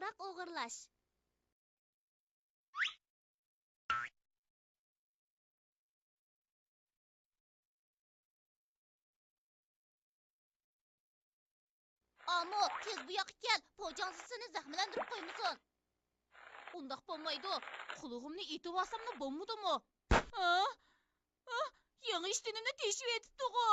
qo'ng'iroq o'g'irlash. Amo, tez bu yoqqa kel. Po'jansiz seni zaxmlantirib qo'ymasin. Undaq bo'lmaydi. Qulog'imni etib olsammi bo'lmadimi? Yangi ishtinimni teshib etibdi-ku.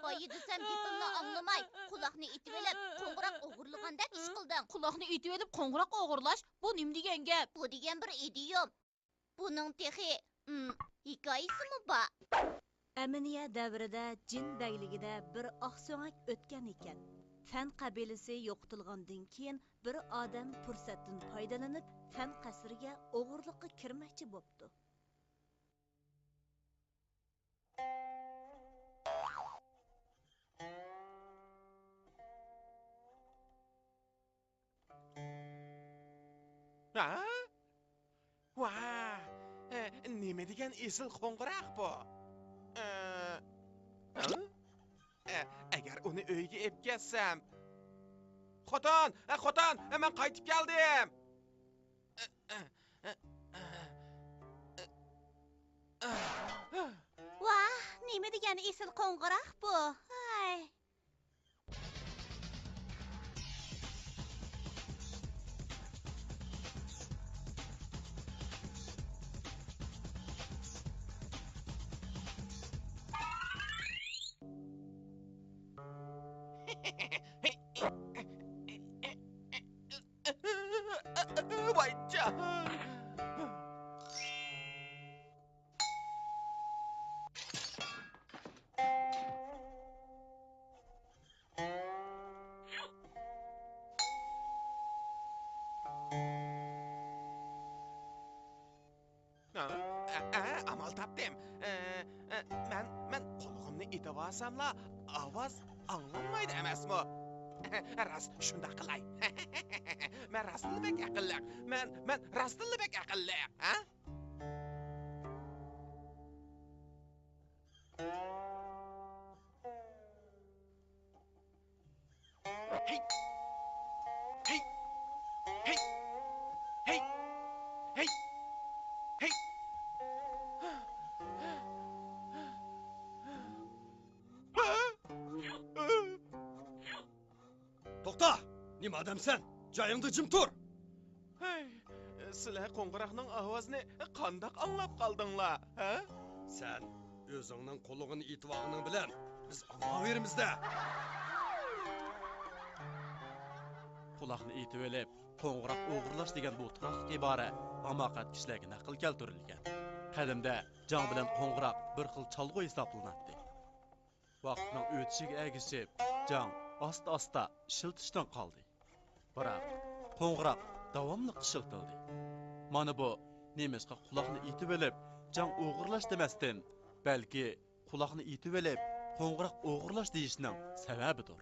Boyi desam gapimni anglamay, quloqni etib olib, qo'ng'iroq o'g'irlagandek ish qilding. Quloqni etib olib, qo'ng'iroq o'g'irlash bu nima degan gap? Bu degan bir idiom. Buning texi hikoyasimi bor? Aminiya davrida jin beyligida bir oqso'ngak o'tgan ekan. Fan qabilasi yo'qotilgandan keyin bir odam fursatdan foydalanib, fan qasriga o'g'irlikqa kirmoqchi bo'pti. Vah! Nima degan esil qo'ng'iroq bu? Agar uni uyga olib kelsam. Xotin, men qaytib keldim. Vah, nima degan esil qo'ng'iroq bu? Hay. Vayca! Amal topdim. Men qo'lig'imni etib olsamla, ovoz anglanmaydi emasmi? Rast shunda qilay. Men rastli bek aqlli. Men rastli bek aqlli, ha? Hey! Hey! Hey! Hey! Hey! Hey! To'xta! Nima odamsan? Joyingda jim tur. Hey, sizlar qo'ng'iroqning ovozini qandoq anglab qoldinglar, ha? Sen o'zingning qo'lig'ini etib bilan biz anglaverimizda. Quloqni etib olib, qo'ng'iroq o'g'irlash degan bu turaqli ibora amoqat kishilarga naql keltirilgan. Qadimda jon bilan qo'ng'iroq bir xil chalg'u hisoblanardi. Vaqtning o'tishiga ergishib, jon asta-asta ishiltishdan qoldi. Biroq qo'ng'iroq davomli qishiltildi. Mana bu nemishqa quloqni etib olib, jon o'g'irlash demasdan, balki quloqni etib olib, qo'ng'iroq o'g'irlash deyishning sababidir.